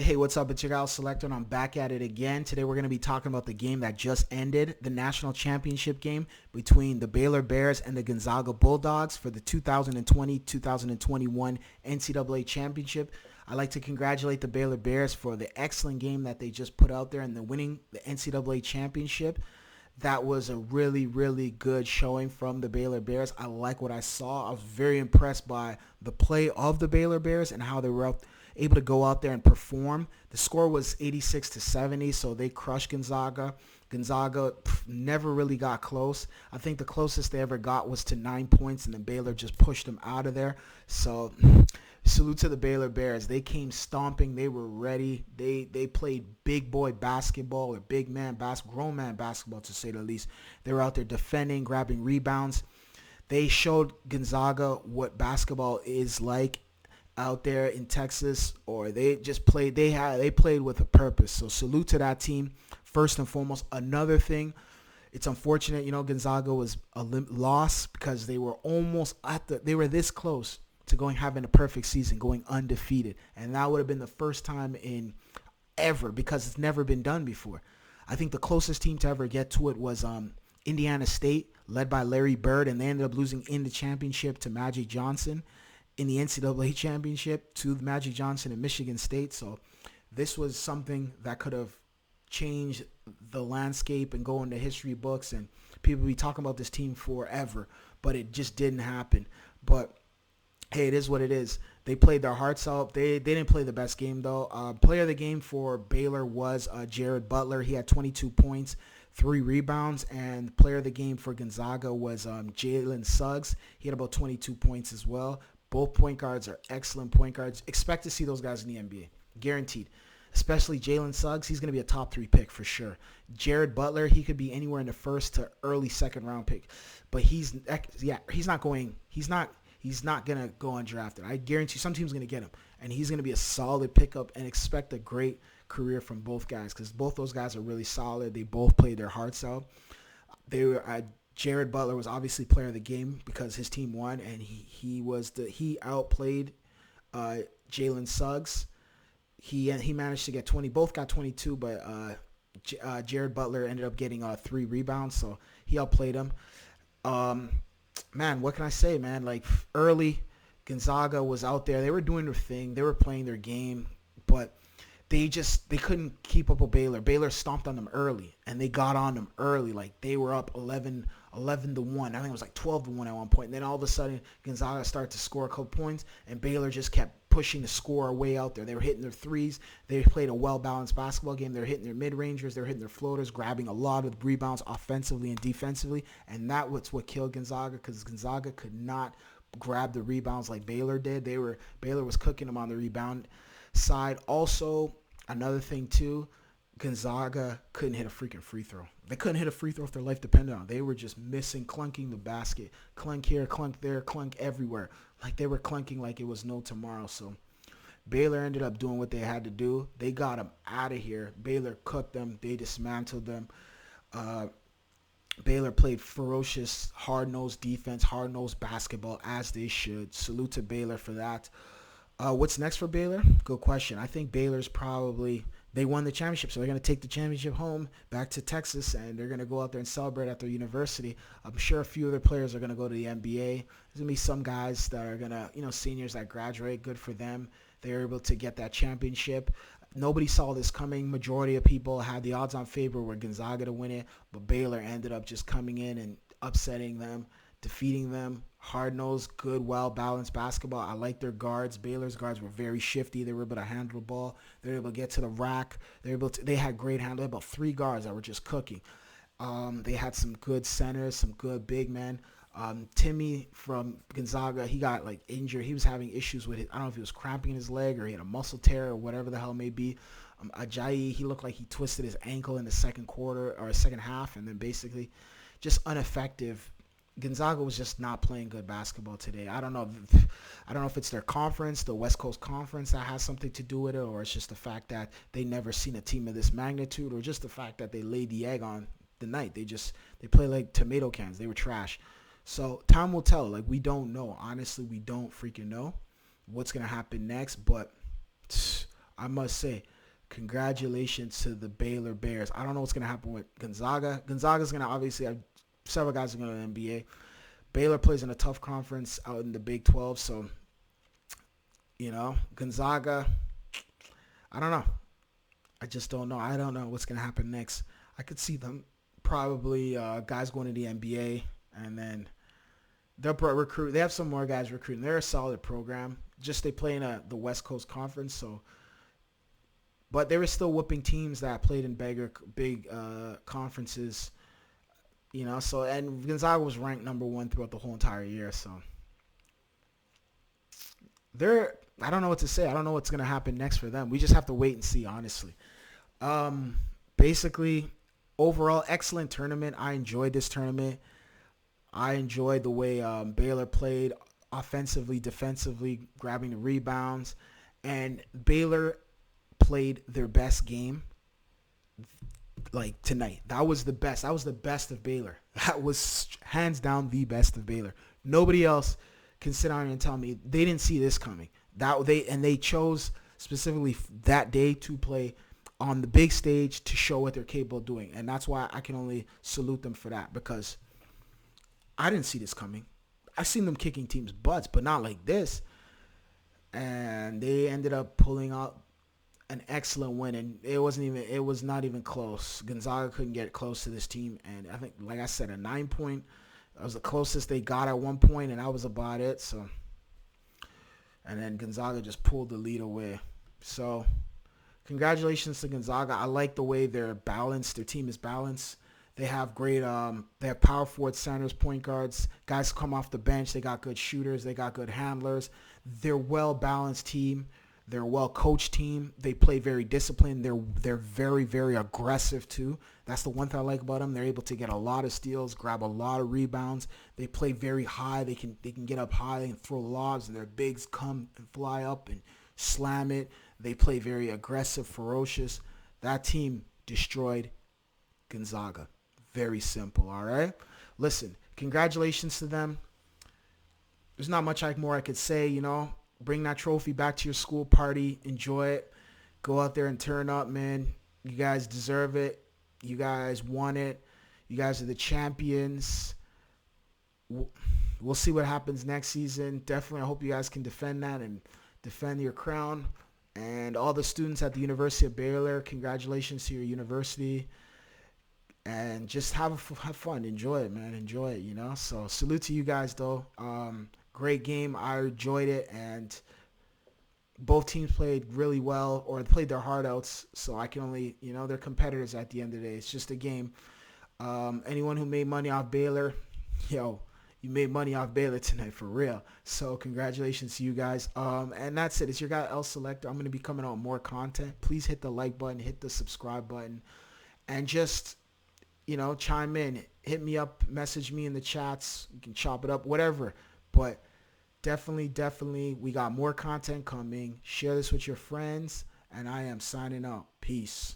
Hey, what's up? It's your guy Selector, and I'm back at it again. Today we're going to be talking about the game that just ended, the national championship game between the Baylor Bears and the Gonzaga Bulldogs for the 2020-2021 NCAA Championship. I'd like to congratulate the Baylor Bears for the excellent game that they just put out there and the winning the NCAA Championship. That was a really, really good showing from the Baylor Bears. I like what I saw. I was very impressed by the play of the Baylor Bears and how they were able to go out there and perform. The score was 86-70, so they crushed Gonzaga. Gonzaga never really got close. I think the closest they ever got was to 9 points, and then Baylor just pushed them out of there. So salute to the Baylor Bears. They came stomping. They were ready. They played big boy basketball or big man basketball, grown man basketball to say the least. They were out there defending, grabbing rebounds. They showed Gonzaga what basketball is like out there in Texas, or they just played. They played with a purpose. So salute to that team. First and foremost, another thing, it's unfortunate, Gonzaga was a loss because they were almost they were this close to having a perfect season, going undefeated, and that would have been the first time in ever because it's never been done before. I think the closest team to ever get to it was Indiana State, led by Larry Bird, and they ended up losing in the championship to Magic Johnson. In the NCAA championship to Magic Johnson and Michigan State. So this was something that could have changed the landscape and go into history books, and people be talking about this team forever, but it just didn't happen. But hey, it is what it is. They played their hearts out. They didn't play the best game, though. Player of the game for Baylor was Jared Butler. He had 22 points, 3 rebounds, and player of the game for Gonzaga was Jalen Suggs. He had about 22 points as well. Both point guards are excellent point guards. Expect to see those guys in the NBA. Guaranteed. Especially Jalen Suggs. He's going to be a top 3 pick for sure. Jared Butler, he could be anywhere in the first to early second round pick. But he's not going to go undrafted. I guarantee some team's going to get him. And he's going to be a solid pickup, and expect a great career from both guys because both those guys are really solid. They both played their hearts out. Jared Butler was obviously player of the game because his team won, and he outplayed Jalen Suggs. He managed to get 20. Both got 22, but Jared Butler ended up getting 3 rebounds, so he outplayed him. Man, what can I say, man? Like early, Gonzaga was out there. They were doing their thing. They were playing their game, but they couldn't keep up with Baylor. Baylor stomped on them early, and they got on them early. Like they were up 11-1. I think it was like 12-1 at one point. And then all of a sudden, Gonzaga started to score a couple points, and Baylor just kept pushing the score way out there. They were hitting their threes. They played a well-balanced basketball game. They were hitting their mid-rangers. They were hitting their floaters, grabbing a lot of rebounds offensively and defensively. And that was what killed Gonzaga because Gonzaga could not grab the rebounds like Baylor did. Baylor was cooking them on the rebound side. Also, another thing too, Gonzaga couldn't hit a freaking free throw. They couldn't hit a free throw if their life depended on it. They were just missing, clunking the basket. Clunk here, clunk there, clunk everywhere. Like they were clunking like it was no tomorrow. So Baylor ended up doing what they had to do. They got them out of here. Baylor cooked them. They dismantled them. Baylor played ferocious, hard-nosed defense, hard-nosed basketball, as they should. Salute to Baylor for that. What's next for Baylor? Good question. I think Baylor's they won the championship, so they're going to take the championship home back to Texas, and they're going to go out there and celebrate at their university. I'm sure a few other players are going to go to the NBA. There's going to be some guys that are going to, seniors that graduate. Good for them. They're able to get that championship. Nobody saw this coming. Majority of people had the odds on favor were Gonzaga to win it, but Baylor ended up just coming in and upsetting them, defeating them. Hard-nosed, good, well-balanced basketball. I like their guards. Baylor's guards were very shifty. They were able to handle the ball. They were able to get to the rack. They had great handle. They had about 3 guards that were just cooking. They had some good centers, some good big men. Timmy from Gonzaga, he got injured. He was having issues with it. I don't know if he was cramping in his leg or he had a muscle tear or whatever the hell it may be. Ajayi, he looked like he twisted his ankle in the second quarter or second half, and then basically just ineffective. Gonzaga was just not playing good basketball today. I don't know if it's their conference, the West Coast Conference, that has something to do with it, or it's just the fact that they never seen a team of this magnitude, or just the fact that they laid the egg on the night. They play like tomato cans. They were trash. So time will tell. We don't know. Honestly, we don't freaking know what's going to happen next, but I must say, congratulations to the Baylor Bears. I don't know what's going to happen with Gonzaga. Gonzaga's going to obviously have several guys are going to the NBA. Baylor plays in a tough conference out in the Big 12, so, Gonzaga, I don't know. I just don't know. I don't know what's going to happen next. I could see them probably guys going to the NBA, and then they'll recruit. They have some more guys recruiting. They're a solid program. Just they play in the West Coast Conference, so. But they were still whooping teams that played in big conferences, So and Gonzaga was ranked number 1 throughout the whole entire year. So I don't know what to say. I don't know what's gonna happen next for them. We just have to wait and see, honestly. Basically, overall, excellent tournament. I enjoyed this tournament. I enjoyed the way Baylor played offensively, defensively, grabbing the rebounds, and Baylor played their best game like tonight. That was the best. That was the best of Baylor. That was hands down the best of Baylor. Nobody else can sit down and tell me they didn't see this coming. They chose specifically that day to play on the big stage to show what they're capable of doing. And that's why I can only salute them for that, because I didn't see this coming. I've seen them kicking teams' butts, but not like this. And they ended up pulling out an excellent win, and it was not even close. Gonzaga couldn't get close to this team, and I think, like I said, a 9-point, that was the closest they got at one point, and that was about it. So, and then Gonzaga just pulled the lead away. So, congratulations to Gonzaga. I like the way they're balanced. Their team is balanced. They have great, they have power forwards, centers, point guards. Guys come off the bench. They got good shooters. They got good handlers. They're a well-balanced team. They're a well-coached team. They play very disciplined. They're very, very aggressive too. That's the one thing I like about them. They're able to get a lot of steals, grab a lot of rebounds. They play very high. They can get up high and throw lobs, and their bigs come and fly up and slam it. They play very aggressive, ferocious. That team destroyed Gonzaga. Very simple, all right? Listen, congratulations to them. There's not much more I could say, Bring that trophy back to your school party. Enjoy it. Go out there and turn up, man. You guys deserve it. You guys won it. You guys are the champions. We'll see what happens next season. Definitely, I hope you guys can defend that and defend your crown. And all the students at the University of Baylor, congratulations to your university. And just have fun. Enjoy it, man. Enjoy it, So salute to you guys, though. Great game. I enjoyed it, and both teams played really well, or played their heart outs. So I can only, they're competitors at the end of the day. It's just a game. Anyone who made money off Baylor, you made money off Baylor tonight for real. So congratulations to you guys. And that's it. It's your guy El Selector. I'm going to be coming out with more content. Please hit the like button, hit the subscribe button, and just chime in. Hit me up, message me in the chats. You can chop it up, whatever. But definitely, we got more content coming. Share this with your friends, and I am signing out. Peace.